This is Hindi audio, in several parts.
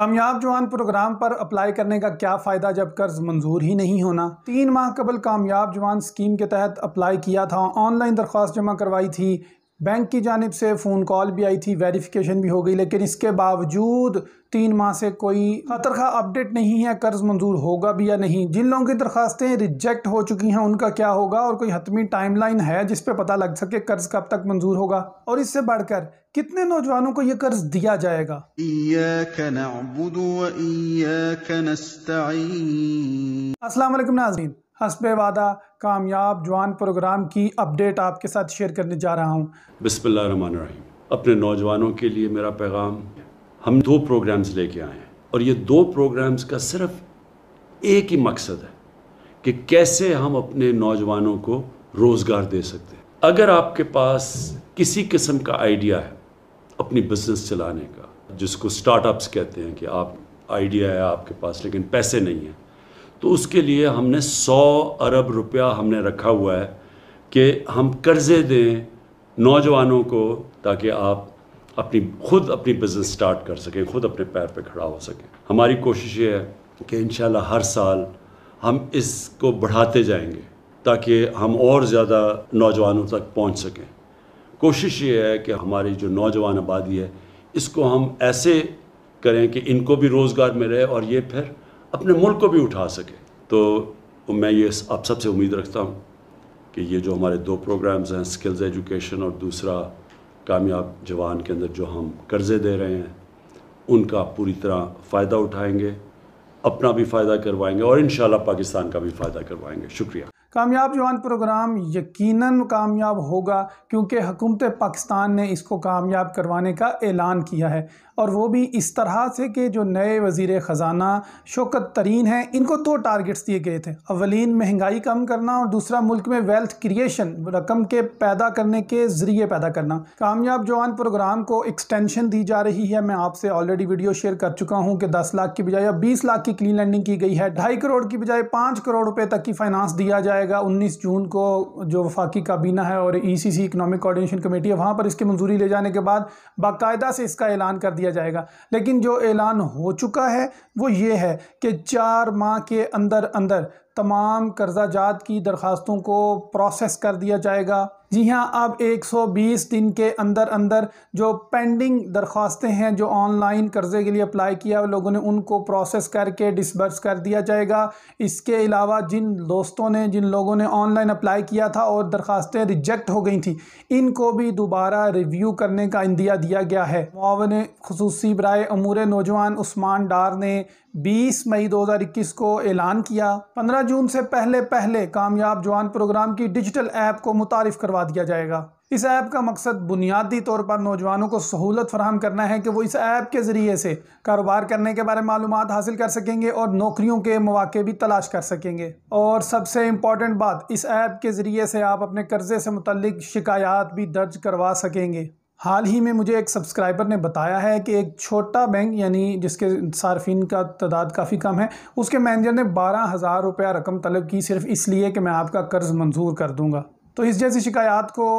कामयाब जवान प्रोग्राम पर अप्लाई करने का क्या फ़ायदा जब कर्ज मंजूर ही नहीं होना। 3 माह कबल कामयाब जवान स्कीम के तहत अप्लाई किया था, ऑनलाइन दरख्वास्त जमा करवाई थी, बैंक की जानिब से फ़ोन कॉल भी आई थी, वेरिफिकेशन भी हो गई, लेकिन इसके बावजूद 3 माह से कोई खतरखा अपडेट नहीं है कर्ज मंजूर होगा भी या नहीं। जिन लोगों की दरख्वास्तें रिजेक्ट हो चुकी हैं उनका क्या होगा, और कोई हतमी टाइमलाइन है जिस पे पता लग सके कर्ज कब तक मंजूर होगा, और इससे बढ़कर कितने नौजवानों को यह कर्ज दिया जाएगा। इय्याक नअबुदु व इय्याक नस्तईन। अस्सलाम वालेकुम नाज़रीन, हस्बे वादा कामयाब जवान प्रोग्राम की अपडेट आपके साथ शेयर करने जा रहा हूँ। बिस्मिल्लाहिर्रहमानिर्रहीम। अपने नौजवानों के लिए मेरा पैगाम, हम 2 प्रोग्राम्स लेके आए हैं और ये 2 प्रोग्राम्स का सिर्फ एक ही मकसद है कि कैसे हम अपने नौजवानों को रोज़गार दे सकते हैं। अगर आपके पास किसी किस्म का आइडिया है अपनी बिजनेस चलाने का, जिसको स्टार्टअप्स कहते हैं, कि आप आइडिया है आपके पास लेकिन पैसे नहीं हैं, तो उसके लिए हमने 100 अरब रुपया हमने रखा हुआ है कि हम कर्ज़े दें नौजवानों को, ताकि आप खुद अपनी बिज़नेस स्टार्ट कर सकें, खुद अपने पैर पे खड़ा हो सकें। हमारी कोशिश ये है कि इंशाल्लाह हर साल हम इसको बढ़ाते जाएंगे ताकि हम और ज़्यादा नौजवानों तक पहुंच सकें। कोशिश ये है कि हमारी जो नौजवान आबादी है इसको हम ऐसे करें कि इनको भी रोज़गार मिले और ये फिर अपने मुल्क को भी उठा सके। तो मैं ये आप सबसे उम्मीद रखता हूँ कि ये जो हमारे 2 प्रोग्राम्स हैं, स्किल्स एजुकेशन और दूसरा कामयाब जवान के अंदर जो हम कर्ज़े दे रहे हैं, उनका पूरी तरह फ़ायदा उठाएंगे, अपना भी फ़ायदा करवाएंगे और इंशाल्लाह पाकिस्तान का भी फ़ायदा करवाएंगे। शुक्रिया। कामयाब जवान प्रोग्राम यकीनन कामयाब होगा क्योंकि हुकूमत पाकिस्तान ने इसको कामयाब करवाने का ऐलान किया है, और वो भी इस तरह से कि जो नए वज़ीर ख़ज़ाना शौकत तरीन हैं, इनको 2 टारगेट्स दिए गए थे। अवलीन महंगाई कम करना और दूसरा मुल्क में वेल्थ क्रिएशन, रकम के पैदा करने के ज़रिए पैदा करना। कामयाब जवान प्रोग्राम को एक्सटेंशन दी जा रही है। मैं आपसे ऑलरेडी वीडियो शेयर कर चुका हूँ कि 10 लाख की बजाय अब 20 लाख की क्लीन लैंडिंग की गई है। 2.5 करोड़ की बजाय 5 करोड़ रुपये तक की फाइनेंस दिया जाएगा। 19 जून को जो वफाकी काबीना है और ECC इकनॉमिक कोऑर्डिनेशन कमेटी है, वहाँ पर इसकी मंजूरी ले जाने के बाद बाकायदा से इसका ऐलान कर दिया जाएगा। लेकिन जो ऐलान हो चुका है वो ये है कि 4 माह के अंदर अंदर तमाम कर्जा जात की दरख्वास्तों को प्रोसेस कर दिया जाएगा। जी हाँ, अब 120 दिन के अंदर अंदर जो पेंडिंग दरख्वास्तें हैं, जो ऑनलाइन कर्जे के लिए अप्लाई किया लोगों ने, उनको प्रोसेस करके डिसबर्स कर दिया जाएगा। इसके अलावा जिन लोगों ने ऑनलाइन अप्लाई किया था और दरख्वास्तें रिजेक्ट हो गई थी, इनको भी दोबारा रिव्यू करने का इंदिया दिया गया है। मुआविन खुसूसी बराए अमूर नौजवान उस्मान डार ने 20 मई 2021 को ऐलान किया। 15 जून से पहले कामयाब जवान प्रोग्राम की डिजिटल ऐप को मुतारिफ करवा दिया जाएगा। इस ऐप का मकसद बुनियादी तौर पर नौजवानों को सहूलत फराहम करना है कि वो इस ऐप के ज़रिए से कारोबार करने के बारे में मालूमात हासिल कर सकेंगे और नौकरियों के मौके भी तलाश कर सकेंगे। और सबसे इम्पॉर्टेंट बात, इस ऐप के ज़रिए से आप अपने कर्जे से मुतल्लिक शिकायत भी दर्ज करवा सकेंगे। हाल ही में मुझे एक सब्सक्राइबर ने बताया है कि एक छोटा बैंक, यानी जिसके सार्फिन का तादाद काफ़ी कम है, उसके मैनेजर ने 12,000 रुपया रकम तलब की सिर्फ इसलिए कि मैं आपका कर्ज मंजूर कर दूंगा। तो इस जैसी शिकायत को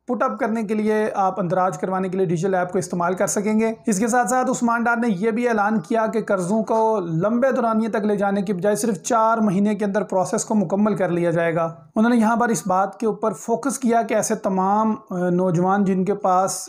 पुट अप करने के लिए, आप अंदराज करवाने के लिए डिजिटल ऐप को इस्तेमाल कर सकेंगे। इसके साथ साथ उस्मान डार ने यह भी ऐलान किया कि कर्ज़ों को लंबे दौरानिए तक ले जाने की बजाय सिर्फ 4 महीने के अंदर प्रोसेस को मुकम्मल कर लिया जाएगा। उन्होंने यहाँ पर इस बात के ऊपर फोकस किया कि ऐसे तमाम नौजवान जिनके पास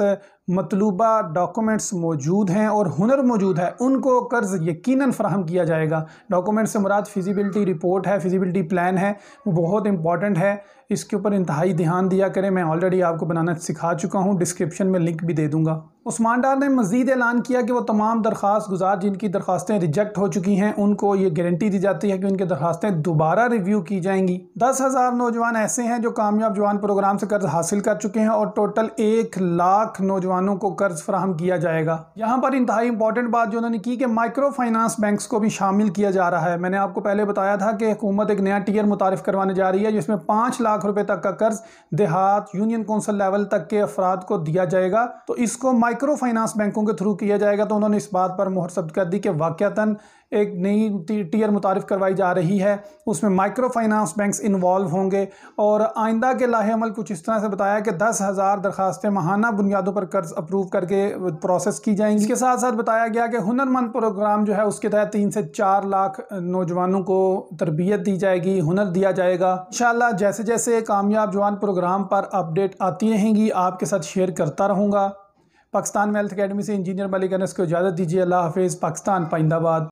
मतलूबा डॉक्यूमेंट्स मौजूद हैं और हुनर मौजूद है, उनको कर्ज यकीनन फराहम किया जाएगा। डॉक्यूमेंट से मुराद फिजिबिलिटी रिपोर्ट है, फिजिबिलिटी प्लान है, वो बहुत इंपॉर्टेंट है। इसके ऊपर इंतहाई ध्यान दिया करें। मैं ऑलरेडी आपको बनाना सिखा चुका हूँ, डिस्क्रिप्शन में लिंक भी दे दूँगा। उस्मान डार ने मज़ीद ऐलान किया कि वो तमाम दरख्वास्त गुजार जिनकी दरख्वास्तें रिजेक्ट हो चुकी हैं, उनको ये गारंटी दी जाती है कि उनकी दरख्वास्तें दोबारा रिव्यू की जाएंगी। 10,000 नौजवान ऐसे हैं जो कामयाब जवान प्रोग्राम से कर्ज हासिल कर चुके हैं और टोटल 1 लाख नौजवानों को कर्ज फराहम किया जाएगा। यहाँ पर इंतहाई इंपॉर्टेंट बात जो उन्होंने की कि माइक्रो फाइनेंस बैंक्स को भी शामिल किया जा रहा है। मैंने आपको पहले बताया था कि हुकूमत एक नया टियर मुतारिफ करवाने जा रही है जिसमें 5 लाख रुपए तक का कर्ज देहात, यूनियन कौंसिल लेवल तक के अफराद को दिया जाएगा। तो इसको माइक्रो फाइनेंस बैंकों के थ्रू किया जाएगा, तो उन्होंने इस बात पर मुहर सब्त कर दी कि वाक़तन एक नई टीयर मुतारिफ़ करवाई जा रही है, उसमें माइक्रो फाइनेंस बैंक्स इन्वॉल्व होंगे। और आइंदा के लाहे अमल कुछ इस तरह से बताया कि 10,000 दरखास्तें माहाना बुनियादों पर कर्ज अप्रूव करके प्रोसेस की जाएंगी। इसके साथ साथ बताया गया कि हुनरमंद प्रोग्राम जो है उसके तहत 3 से 4 लाख नौजवानों को तरबियत दी जाएगी, हुनर दिया जाएगा। इंशाअल्लाह जैसे जैसे कामयाब जवान प्रोग्राम पर अपडेट आती रहेंगी आपके साथ शेयर करता रहूँगा। पाकिस्तान वेल्थ अकेडमी से इंजीनियर मलिक अनस को इजाज़त दीजिए। अल्लाह हाफिज़। पाकिस्तान पाइंदाबाद।